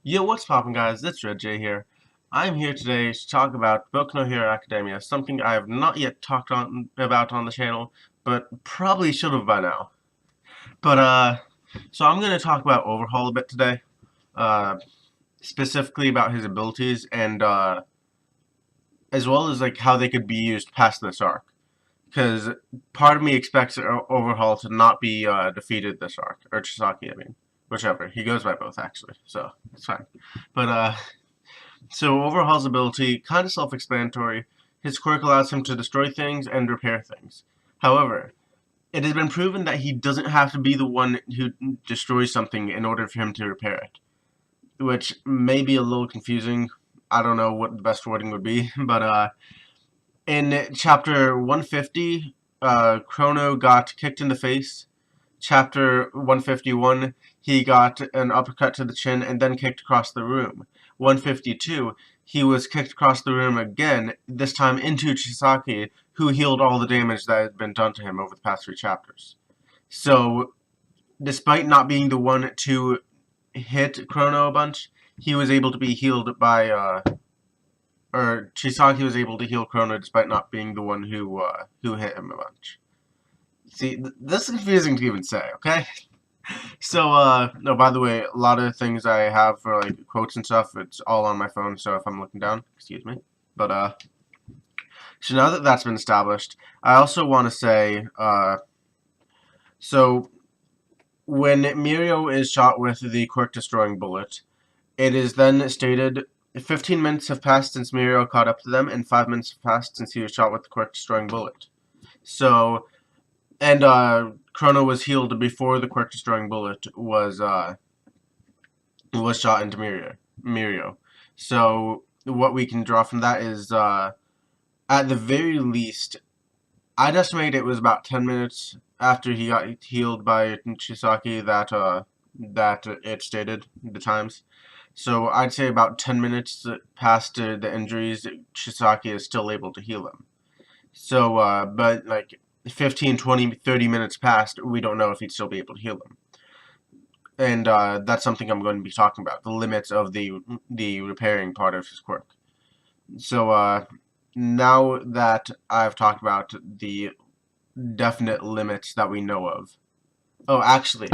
Yo, what's poppin' guys? It's Red J here. I'm here today to talk about Boku no Hero Academia, something I have not yet talked about on the channel, but probably should have by now. So I'm gonna talk about Overhaul a bit today, uh, specifically about his abilities and as well as like how they could be used past this arc. Because part of me expects Overhaul to not be defeated this arc, or Chisaki, I mean, whichever. He goes by both actually, so it's fine. But So Overhaul's ability, kind of self-explanatory. His quirk allows him to destroy things and repair things. However, it has been proven that he doesn't have to be the one who destroys something in order for him to repair it, which may be a little confusing. I don't know what the best wording would be, but in chapter 150, Chrono got kicked in the face. Chapter 151, he got an uppercut to the chin and then kicked across the room. 152, he was kicked across the room again, this time into Chisaki, who healed all the damage that had been done to him over the past 3 chapters. So, despite not being the one to hit Chrono a bunch, he was able to be healed by, or Chisaki was able to heal Chrono despite not being the one who hit him a bunch. See, this is confusing to even say, okay? So, no, by the way, a lot of things I have for, like, quotes and stuff, it's all on my phone, so if I'm looking down, excuse me. But, so now that that's been established, I also want to say, so, when Mirio is shot with the quirk-destroying bullet, it is then stated 15 minutes have passed since Mirio caught up to them, and 5 minutes have passed since he was shot with the quirk-destroying bullet. So, and Chrono was healed before the quirk-destroying bullet was shot into Mirio. So what we can draw from that is, at the very least, I'd estimate it was about 10 minutes after he got healed by Chisaki that it stated the times. So I'd say about 10 minutes past the injuries, Chisaki is still able to heal him. So, but like 15, 20, 30 minutes past, we don't know if he'd still be able to heal them. And that's something I'm going to be talking about, the limits of the repairing part of his quirk. So now that I've talked about the definite limits that we know of. Oh, actually,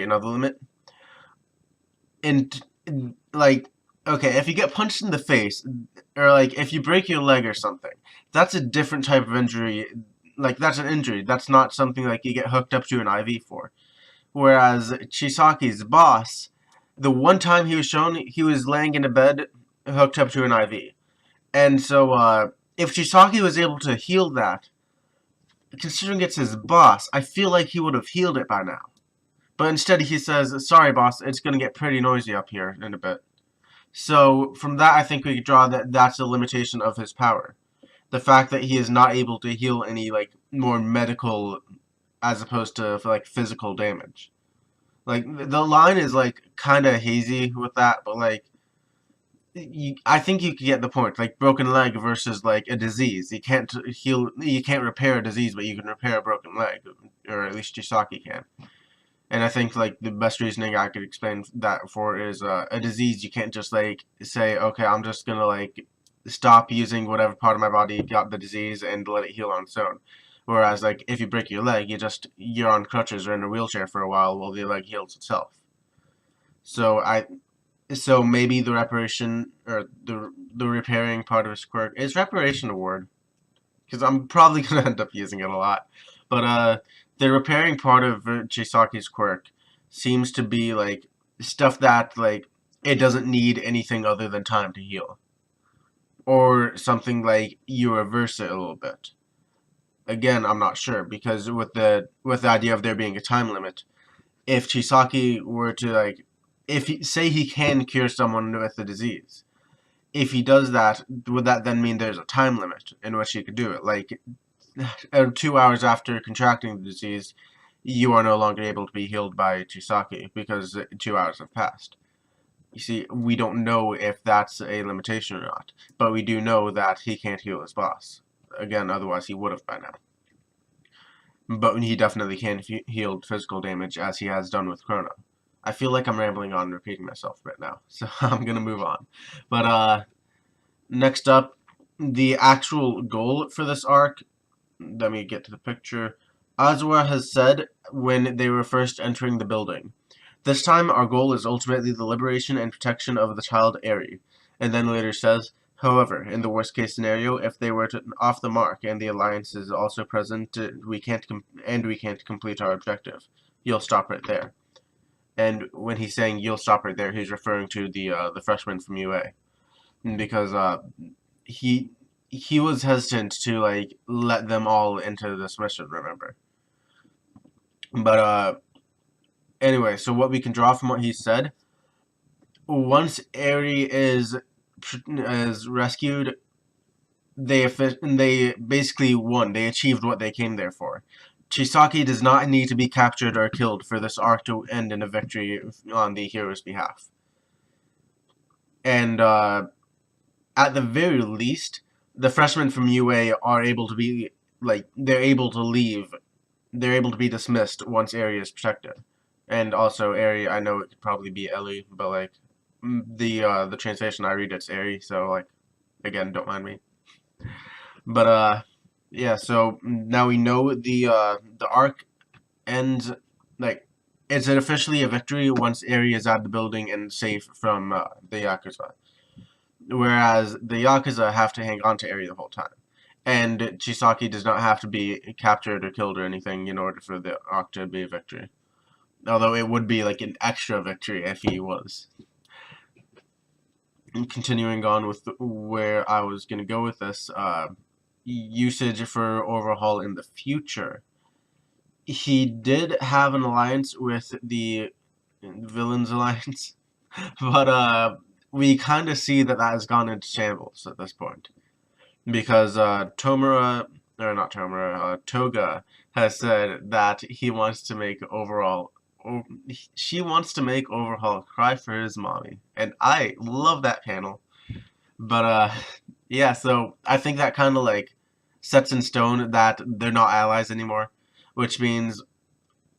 another limit. And, like, okay, if you get punched in the face, or, like, if you break your leg or something, that's a different type of injury. Like, that's an injury. That's not something like you get hooked up to an IV for. Whereas Chisaki's boss, the one time he was shown, he was laying in a bed hooked up to an IV. And so, if Chisaki was able to heal that, considering it's his boss, I feel like he would have healed it by now. But instead he says, sorry boss, it's going to get pretty noisy up here in a bit. So, from that I think we could draw that that's a limitation of his power. The fact that he is not able to heal any, like, more medical as opposed to, like, physical damage. Like, the line is, like, kind of hazy with that, but, like, I think you could get the point. Like, broken leg versus, like, a disease. You can't repair a disease, but you can repair a broken leg. Or at least Chisaki can. And I think, like, the best reasoning I could explain that for is a disease. You can't just, like, say, okay, I'm just gonna, like, stop using whatever part of my body got the disease and let it heal on its own. Whereas, like, if you break your leg, you're on crutches or in a wheelchair for a while the leg heals itself. So maybe the reparation, or the repairing part of his quirk, is reparation a word? Because I'm probably going to end up using it a lot. But, the repairing part of Chisaki's quirk seems to be, like, stuff that, like, it doesn't need anything other than time to heal. Or something like you reverse it a little bit. Again, I'm not sure, because with the idea of there being a time limit, if Chisaki were to, like, say he can cure someone with a disease, if he does that, would that then mean there's a time limit in which he could do it? Like, 2 hours after contracting the disease, you are no longer able to be healed by Chisaki because 2 hours have passed. You see, we don't know if that's a limitation or not, but we do know that he can't heal his boss. Again, otherwise he would have by now. But he definitely can heal physical damage, as he has done with Chrono. I feel like I'm rambling on and repeating myself right now, so I'm gonna move on. But next up, the actual goal for this arc. Let me get to the picture. Azura has said when they were first entering the building, "This time our goal is ultimately the liberation and protection of the child Eri." And then later says, "However, in the worst case scenario, if they were to off the mark and the alliance is also present, we can't complete our objective. You'll stop right there." And when he's saying "you'll stop right there," he's referring to the freshman from UA, because he he was hesitant to like let them all into this mission. Remember, but anyway, so what we can draw from what he said, once Eri is rescued, they basically won. They achieved what they came there for. Chisaki does not need to be captured or killed for this arc to end in a victory on the hero's behalf. And at the very least, the freshmen from UA are able to be they're able to leave. They're able to be dismissed once Eri is protected. And also Eri, I know it could probably be Ellie, but like the translation I read it's Eri, so like again, don't mind me. But yeah, so now we know the arc ends like is it officially a victory once Eri is out of the building and safe from the Yakuza, whereas the Yakuza have to hang on to Eri the whole time, and Chisaki does not have to be captured or killed or anything in order for the arc to be a victory. Although it would be like an extra victory if he was. And continuing on with where I was going to go with this, usage for Overhaul in the future. He did have an alliance with the Villains Alliance, but we kind of see that has gone into shambles at this point. Because Tomura, or not Tomura, Toga has said that he wants to make Overhaul she wants to make Overhaul cry for his mommy, and I love that panel. But yeah, so I think that kind of like sets in stone that they're not allies anymore, which means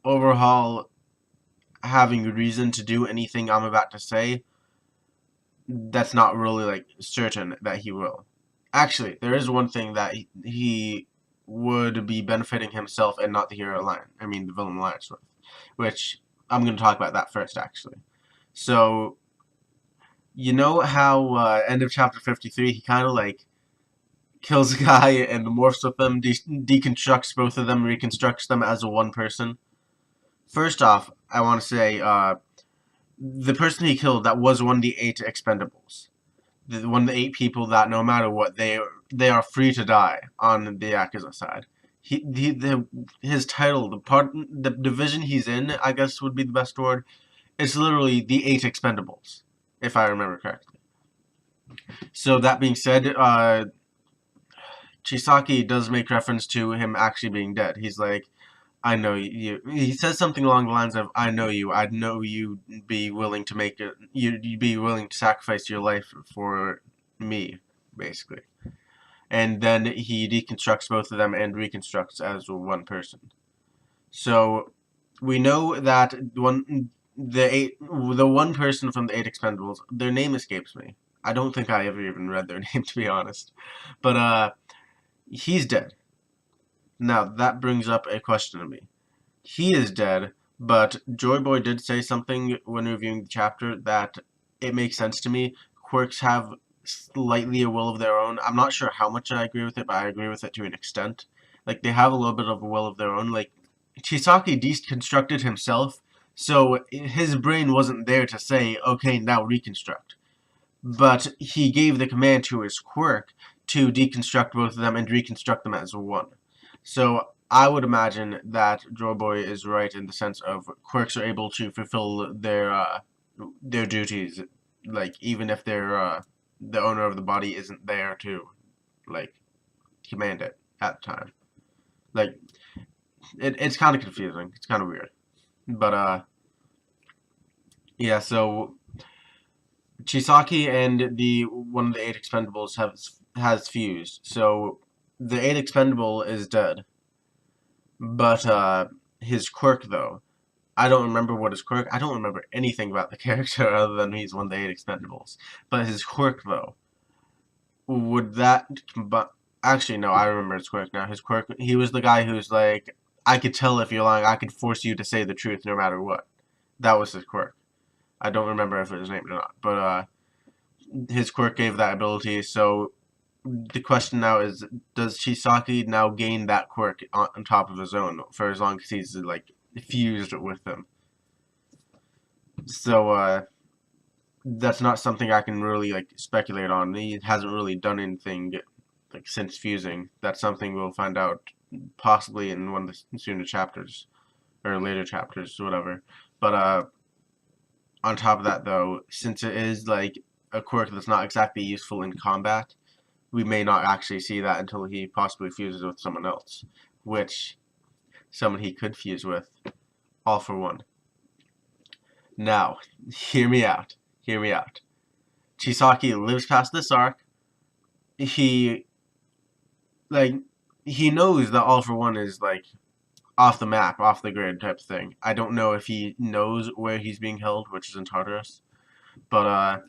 Overhaul having reason to do anything I'm about to say, that's not really like certain that he will. Actually, there is one thing that he would be benefiting himself and not the hero alliance. I mean, the villain alliance with, which I'm going to talk about that first, actually. So, you know how end of chapter 53, he kind of like kills a guy and morphs with them, deconstructs both of them, reconstructs them as a one person. First off, I want to say the person he killed, that was one of the 8 expendables. One of the 8 people that no matter what, they are free to die on the Yakuza side. His title, the division he's in, I guess would be the best word, is literally the 8 expendables, if I remember correctly. So that being said, Chisaki does make reference to him actually being dead. He's like, "I know you." He says something along the lines of, "I know you. I know you'd be willing to make it. You'd be willing to sacrifice your life for me," basically. And then he deconstructs both of them and reconstructs as one person. So we know that the one person from the 8 Expendables, their name escapes me. I don't think I ever even read their name, to be honest. But he's dead. Now that brings up a question to me. He is dead, but Joy Boy did say something when reviewing the chapter that it makes sense to me. Quirks have slightly a will of their own. I'm not sure how much I agree with it, but I agree with it to an extent. Like, they have a little bit of a will of their own. Like, Chisaki deconstructed himself, so his brain wasn't there to say, okay, now reconstruct. But he gave the command to his quirk to deconstruct both of them and reconstruct them as one. So I would imagine that Joy Boy is right in the sense of quirks are able to fulfill their duties, like even if they're the owner of the body isn't there to like command it at the time. Like it's kind of confusing. It's kind of weird, but yeah. So Chisaki and the one of the 8 expendables has fused. So the 8 expendable is dead, but his quirk though. I don't remember what his quirk. I don't remember anything about the character other than he's one of the 8 Expendables. But his quirk, though, would that? But actually, no, I remember his quirk now. His quirk. He was the guy who's like, I could tell if you're lying. I could force you to say the truth no matter what. That was his quirk. I don't remember if it was named or not, but his quirk gave that ability. So the question now is, does Chisaki now gain that quirk on top of his own for as long as he's like fused with him? So that's not something I can really like speculate on. He hasn't really done anything like since fusing. That's something we'll find out possibly in one of the sooner chapters or later chapters, whatever. But on top of that, though, since it is like a quirk that's not exactly useful in combat, we may not actually see that until he possibly fuses with someone else, which someone he could fuse with, all for one. Now, hear me out. Hear me out. Chisaki lives past this arc. He like he knows that all for one is like off the map, off the grid type thing. I don't know if he knows where he's being held, which is in Tartarus, but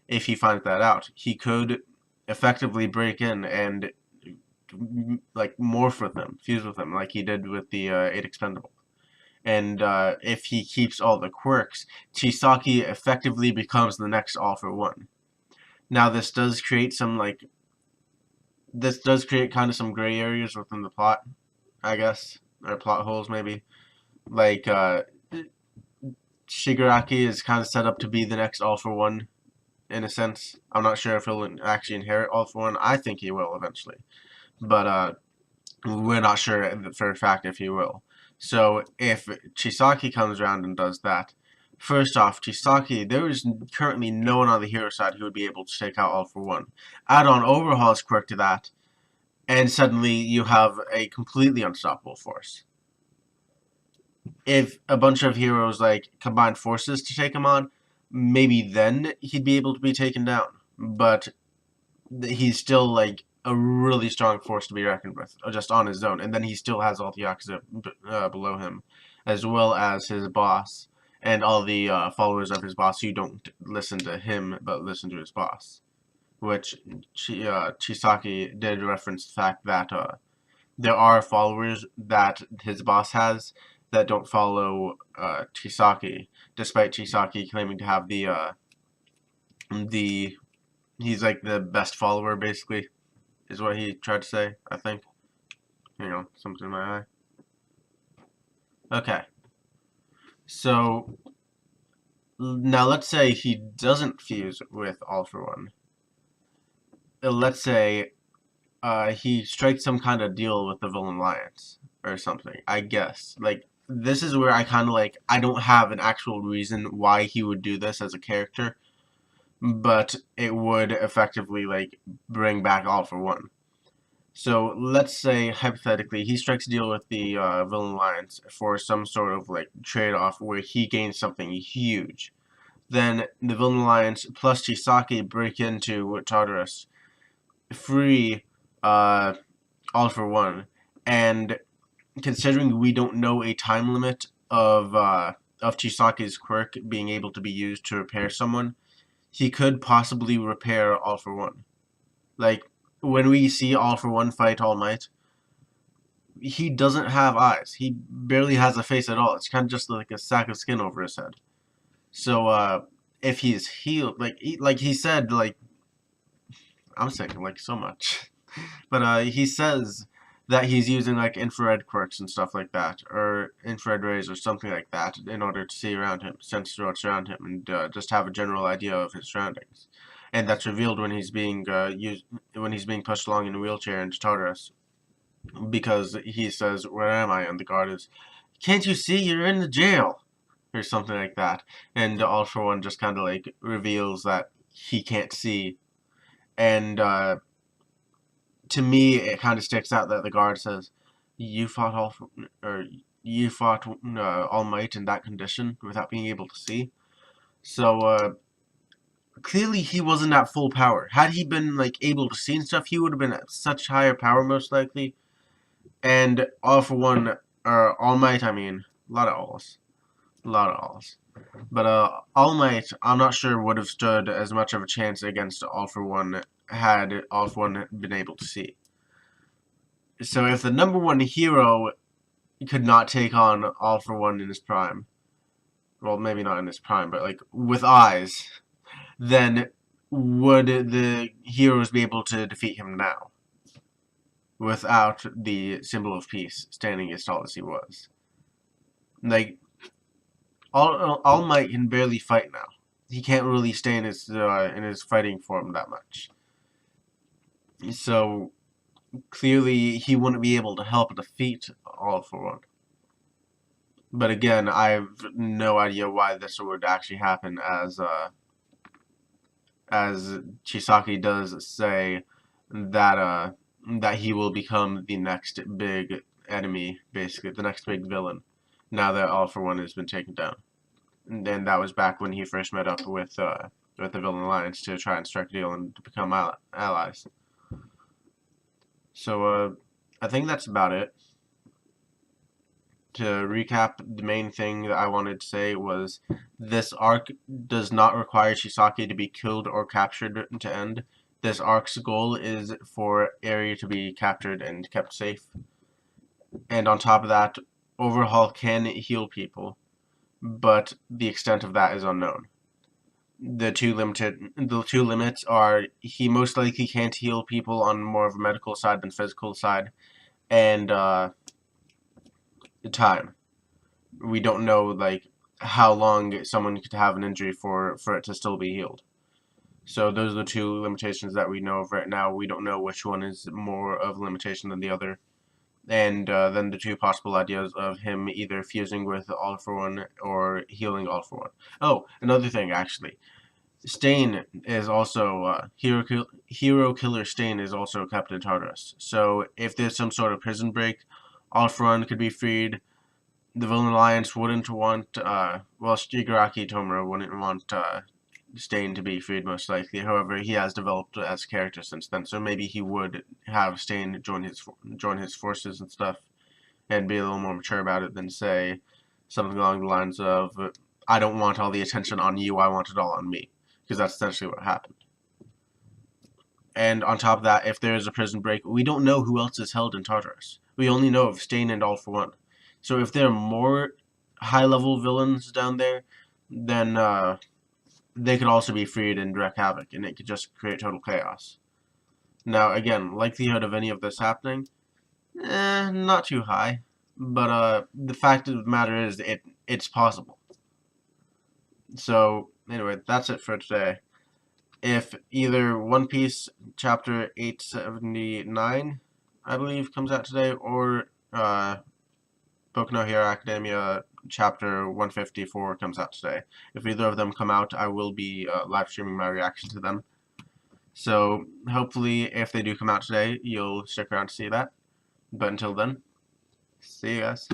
if he finds that out, he could effectively break in and like morph with him, fuse with him, like he did with the 8 Expendable. And if he keeps all the quirks, Chisaki effectively becomes the next All for One. Now this does create some kind of some gray areas within the plot, I guess, or plot holes maybe. Like Shigaraki is kind of set up to be the next All for One, in a sense. I'm not sure if he'll actually inherit All for One. I think he will eventually, but we're not sure for a fact if he will. So if Chisaki comes around and does that, first off, Chisaki, there is currently no one on the hero side who would be able to take out All for One. Add on Overhaul's quirk to that, and suddenly you have a completely unstoppable force. If a bunch of heroes like combined forces to take him on, maybe then he'd be able to be taken down. But he's still like a really strong force to be reckoned with, just on his own. And then he still has all the Yakuza below him, as well as his boss and all the followers of his boss who don't listen to him but listen to his boss. Which Chisaki did reference the fact that there are followers that his boss has that don't follow Chisaki, despite Chisaki claiming to have the he's like the best follower, basically, is what he tried to say, I think. Hang on, something in my eye. Okay. So, now let's say he doesn't fuse with All for One. Let's say he strikes some kind of deal with the Villain Alliance or something, I guess. Like, this is where I kind of like, I don't have an actual reason why he would do this as a character, but it would effectively like bring back All for One. So let's say hypothetically he strikes a deal with the Villain Alliance for some sort of like trade-off where he gains something huge. Then the Villain Alliance plus Chisaki break into Tartarus, free All for One, and considering we don't know a time limit of Chisaki's quirk being able to be used to repair someone, he could possibly repair All for One. Like, when we see All for One fight All Might, he doesn't have eyes. He barely has a face at all. It's kind of just like a sack of skin over his head. So, if he's healed, like he said, like, I'm saying, like, so much. But, he says that he's using, like, infrared quirks and stuff like that, or infrared rays or something like that, in order to see around him, sense what's around him, and just have a general idea of his surroundings. And that's revealed when he's being pushed along in a wheelchair into Tartarus, because he says, "Where am I?" And the guard is, "Can't you see? You're in the jail," or something like that. And All for One just kind of like reveals that he can't see, and to me, it kind of sticks out that the guard says, "You fought you fought All Might in that condition without being able to see." So clearly he wasn't at full power. Had he been like able to see and stuff, he would have been at such higher power most likely. And All for One, or All Might, I mean, a lot of alls. A lot of alls. But All Might, I'm not sure would have stood as much of a chance against All for One had All for One been able to see. So if the number one hero could not take on All for One in his prime, well, maybe not in his prime, but like with eyes, then would the heroes be able to defeat him now without the symbol of peace standing as tall as he was? Like, All Might can barely fight now. He can't really stay in his fighting form that much. So clearly, he wouldn't be able to help defeat All for One. But again, I have no idea why this would actually happen, as Chisaki does say that that he will become the next big enemy, basically the next big villain, now that All for One has been taken down. And then that was back when he first met up with the Villain Alliance to try and strike a deal and to become allies. So I think that's about it. To recap, the main thing that I wanted to say was this arc does not require Chisaki to be killed or captured to end. This arc's goal is for Eri to be captured and kept safe. And on top of that, Overhaul can heal people, but the extent of that is unknown. The two limits are he most likely can't heal people on more of a medical side than physical side, and time. We don't know like how long someone could have an injury for it to still be healed. So those are the two limitations that we know of right now. We don't know which one is more of a limitation than the other. And then the two possible ideas of him either fusing with All for One or healing All for One. Oh, another thing actually. Stain is also Hero Killer Stain is also kept in Tartarus. So if there's some sort of prison break, All for One could be freed. The Villain Alliance wouldn't want, Shigaraki Tomura wouldn't want Stain to be freed most likely. However, he has developed as a character since then, so maybe he would have Stain join his forces and stuff, and be a little more mature about it than say something along the lines of, "I don't want all the attention on you. I want it all on me," because that's essentially what happened. And on top of that, if there is a prison break, we don't know who else is held in Tartarus. We only know of Stain and All for One. So if there are more high-level villains down there, then they could also be freed and wreak havoc, and it could just create total chaos. Now, again, likelihood of any of this happening, not too high. But the fact of the matter is, it's possible. So, anyway, that's it for today. If either One Piece chapter 879, I believe, comes out today, or Boku no Hero Academia chapter 154 comes out today. If either of them come out, I will be live streaming my reaction to them. So hopefully, if they do come out today, you'll stick around to see that. But until then, see you guys.